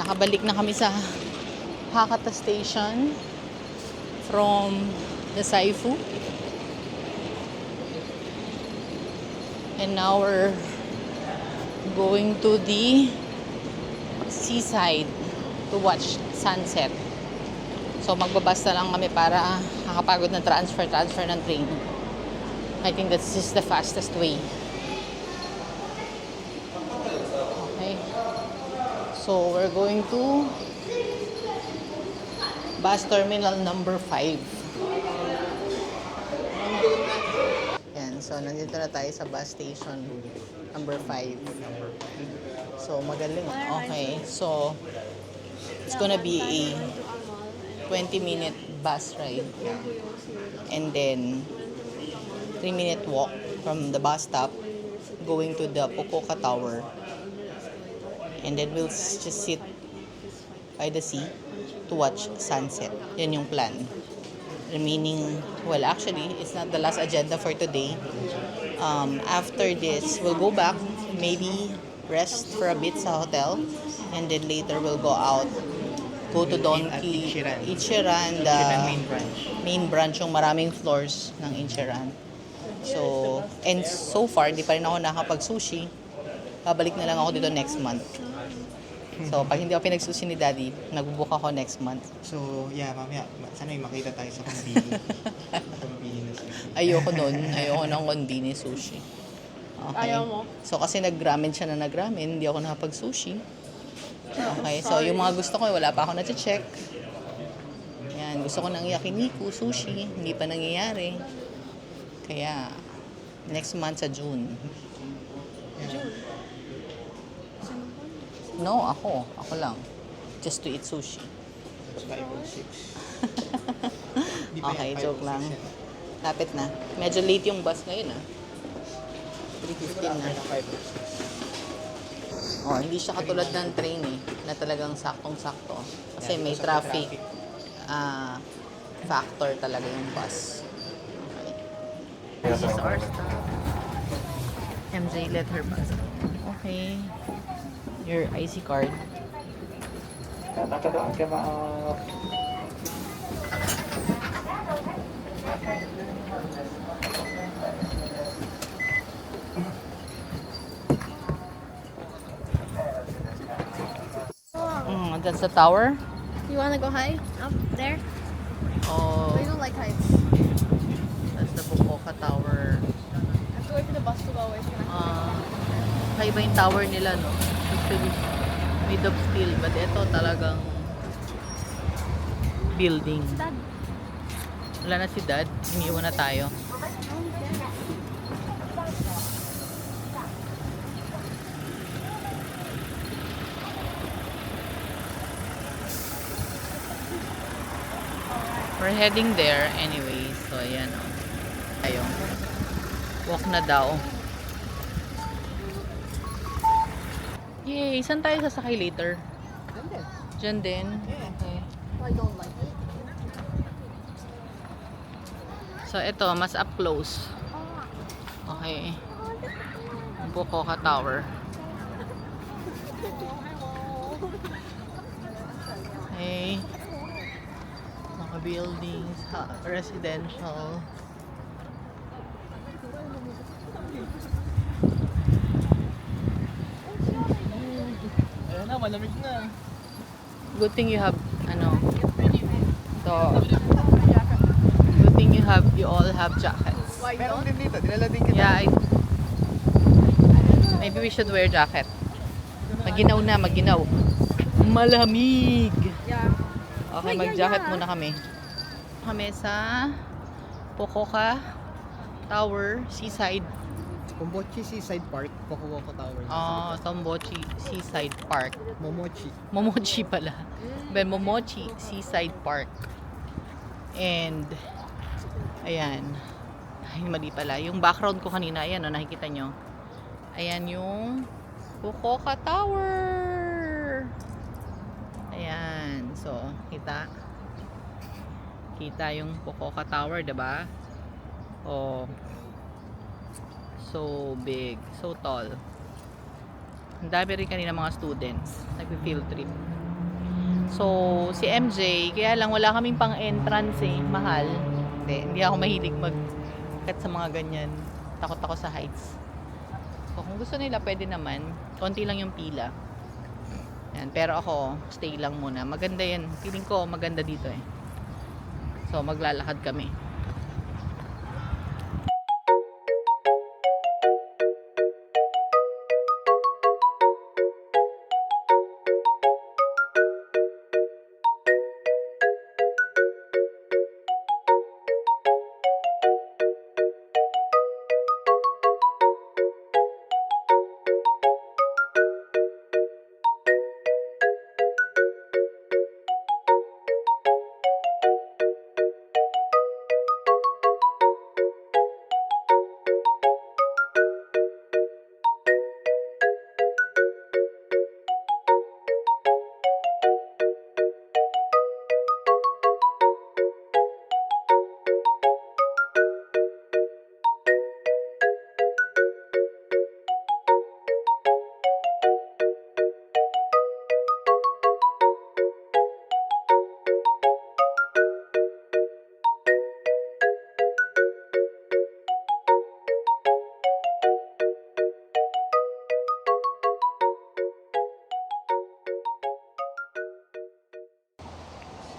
nakabalik na kami sa Hakata Station from the Saifu. And now we're going to the seaside to watch sunset. So magbabas na lang kami para nakapagod na transfer ng train. I think that's just the fastest way. Okay. So we're going to bus terminal number 5. Yan, so nandito na tayo sa bus station number 5. So magaling. Okay, so it's gonna be a 20-minute bus ride. And then 3-minute walk from the bus stop going to the Fukuoka Tower. And then we'll just sit by the sea to watch sunset. Yan yung plan. Remaining, well actually, it's not the last agenda for today. After this, we'll go back, maybe rest for a bit sa hotel, and then later we'll go out, go to Donki, Ichiran, the main branch, yung maraming floors ng Ichiran. So, and so far, di pa rin ako nakapag-sushi. Babalik na lang ako dito next month. So, pag hindi ako pinagsushi ni Daddy, nagbubook ako next month. So, yeah, mamaya, sana may makita tayo sa konbini. Konbini na sushi. Ayoko nun. Ayoko ng konbini sushi. Okay. Ayaw mo? So, kasi nag-ramen siya na nag-ramen, hindi ako nakapag-sushi. Okay, so yung mga gusto ko, wala pa ako na-check. Yan, gusto ko ng yakiniku, sushi, hindi pa nangyayari. Kaya, next month sa June. No, ako. Ako lang. Just to eat sushi. 506. Okay, joke lang. Lapit na. Medyo late yung bus ngayon, 3:15 na. Oh, hindi siya katulad ng train na talagang saktong-sakto. Kasi may traffic factor talaga yung bus. Okay. This is our stop. MJ, let her pass. Okay. Your IC card. That's the tower. You wanna go high? Up there? Oh, We don't like heights. that's the Fukuoka Tower. I have to wait for the bus to go away. Kaiba yung tower nila, no? Usually made of steel, but ito talagang building. Dad. Wala na si Dad, iniwan na tayo. We're heading there anyway, so ayan o. Tayo. Walk na daw. Yay! Saan tayo sasakay later? Diyan din? Okay. I don't like it. So ito, mas up close. Okay. Fukuoka Tower. Okay. Mga buildings, residential. Ayan na, malamig na. Good thing you have, good thing you all have jackets. Why Meron don't? din dito, dinala din kita. Yeah, maybe we should wear jacket. Maginaw na, maginaw. Malamig! Yeah. Okay, Ay, mag-jacket yeah. muna kami. Kami sa Fukuoka Tower, Seaside. Kombochi Seaside Park, Fukuoka Tower. Tombochi Seaside Park. Momochi. Momochi pala. Ben Momochi Seaside Park. And ayan. Ay, mali pala. Yung background ko kanina, ayan, nakikita nyo. Ayan yung Fukuoka Tower. Ayan. So, kita. Kita yung Fukuoka Tower, diba? Oh. So big. So tall. Ang dami rin kanina mga students. Nag-field trip. So, si MJ, kaya lang wala kaming pang entrance eh. Mahal. Hindi ako mahilig mag-cut sa mga ganyan. Takot ako sa heights. So, kung gusto nila, pwede naman. Konti lang yung pila. Yan. Pero ako, stay lang muna. Maganda yan. Feeling ko, maganda dito eh. So, maglalakad kami.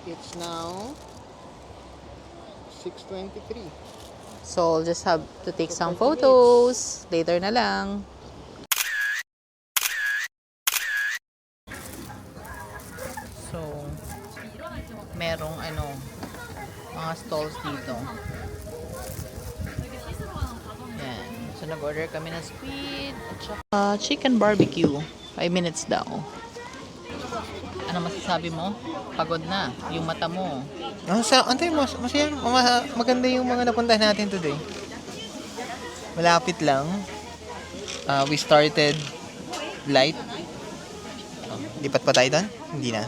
It's now 6:23. So, I'll just have to take some photos. Later na lang. So, merong mga stalls dito. Yan. So, nag-order kami ng squid at saka chicken barbecue. 5 minutes daw. Ano masasabi mo? Pagod na. Yung mata mo. Antay mo, masaya, maganda yung mga napuntahan natin today. Malapit lang. We started light. Lipat pa tayo doon? Hindi na.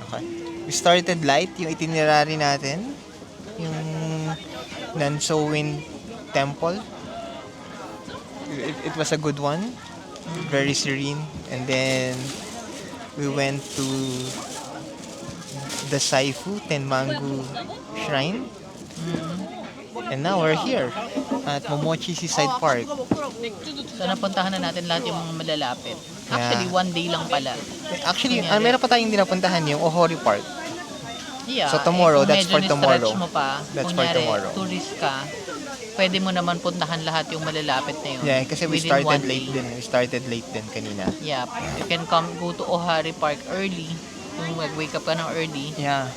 Okay. We started light, yung itinerary natin. Yung Nansowin Temple. It was a good one. Very serene. And then we went to the Saifu Tenmangu Shrine. And now we're here at Momochi Seaside Park. So, napuntahan na natin lahat yung mga malalapit. Actually, Yeah. one day lang pala. Actually, meron pa tayong hindi napuntahan yung Ohori Park. Yeah. So, tomorrow, kung that's medyo for tomorrow. ni-stretch mo pa, That's for kunyari, tomorrow. tourist ka, pwede mo naman puntahan lahat yung malalapit na yun. Yeah, kasi we within started one late day. din. We started late din kanina. Yeah. You can go to Ohari Park early. Kung mag-wake up ka ng early. Yeah.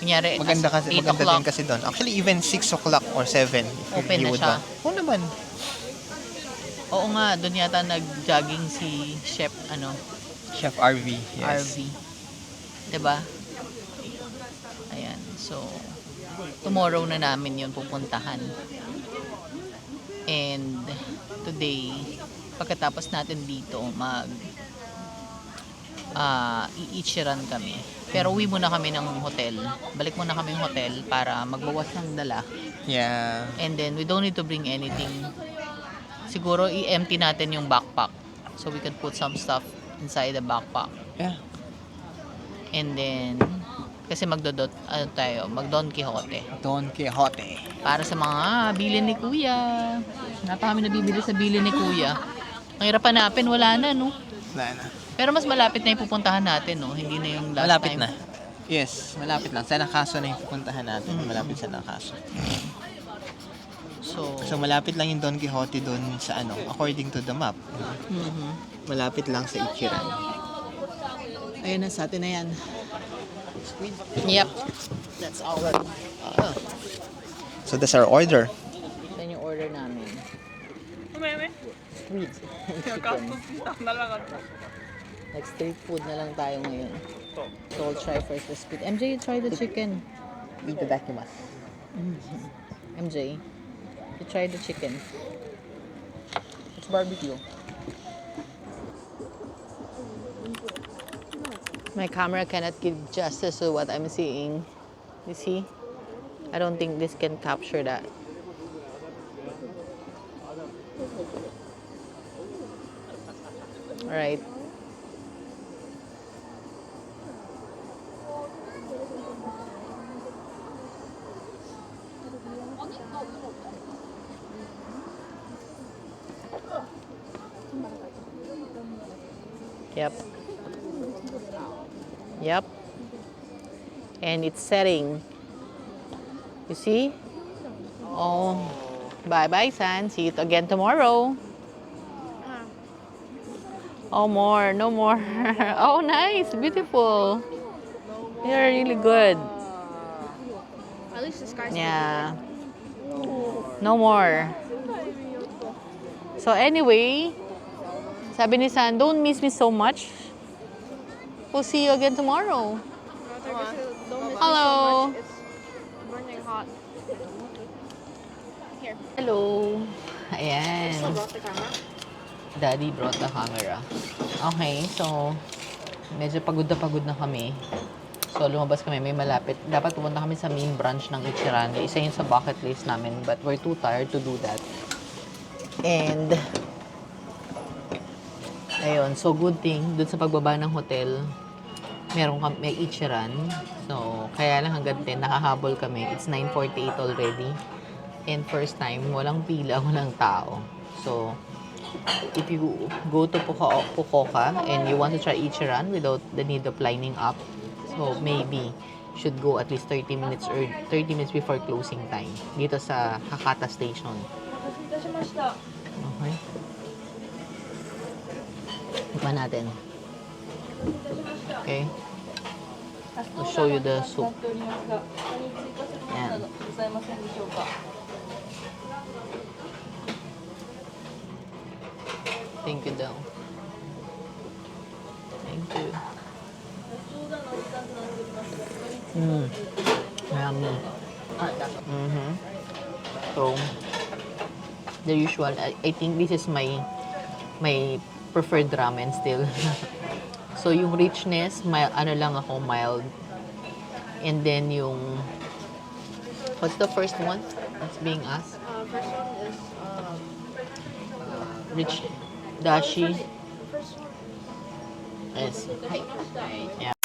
Kunyari, Maganda as 8 din o'clock, kasi doon. Actually, even 6 o'clock or 7. If Open you na would siya. want. Oo naman. Oo nga, doon yata nag-jogging si Chef, Chef RV. RV. Diba? Ayan. So, tomorrow na namin yun pupuntahan. And, today, pagkatapos natin dito, i-ichiran kami. Pero uwi muna kami ng hotel. Balik muna kami ng hotel para magbawas ng dala. Yeah. And then, we don't need to bring anything. Siguro, i-empty natin yung backpack. So, we can put some stuff inside the backpack. Yeah. And then, kasi mag-Don Quixote. Don Quixote. Para sa mga bilin ni Kuya. Napakami na bibili sa bilin ni Kuya. Ang hirap hanapin, wala na, no? Wala na. Pero mas malapit na yung pupuntahan natin, no? Hindi na yung last Malapit time. na. Yes, malapit lang. Sa Nakaso na yung pupuntahan natin. Malapit sa Nakaso. So, malapit lang yung Don Quixote doon sa according to the map. Malapit lang sa Ichiran. Ayun na, sa atin na yan. Yep. That's our So that's our order. Yan yung order namin. Squid. Like street food na lang tayo ngayon. So I'll try first the squid. MJ, you try the chicken. Itadakimasu. MJ, you try the chicken. It's barbecue. My camera cannot give justice to what I'm seeing. You see? I don't think this can capture that. Alright. Yep. Yep. And it's setting. You see? Oh. Bye-bye, San. See you again tomorrow. Oh, more. No more. Oh, nice. Beautiful. You're really good. At least the sky's Yeah. No more. So anyway, sabi ni San, don't miss me so much. We'll see you again tomorrow. Don't miss Hello. me so much. It's burning hot. Here. Hello. Ayan. Brought the camera. Daddy brought the camera. Okay, so medyo pagod na kami. So lumabas kami, may malapit. Dapat pupunta kami sa main branch ng Ichiran. Isa yun sa bucket list namin, but we're too tired to do that. And ayun, so good thing, dun sa pagbaba ng hotel, may Ichiran. So, kaya lang hanggang 10, nakahabol kami. It's 9:48 already. And first time, walang pila, walang tao. So, if you go to Fukuoka and you want to try Ichiran without the need of lining up, so maybe should go at least 30 minutes or 30 minutes before closing time dito sa Hakata Station. Okay. Ipa natin. Okay. I'll show you the soup. Yan. Thank you daw. Thank you. Yummy. Mm-hmm. So, the usual. I think this is my preferred ramen still. So, yung richness, ano lang ako, mild. And then yung, what's the first one that's being asked? First one is Rich dashi. first one. Yes. Yeah.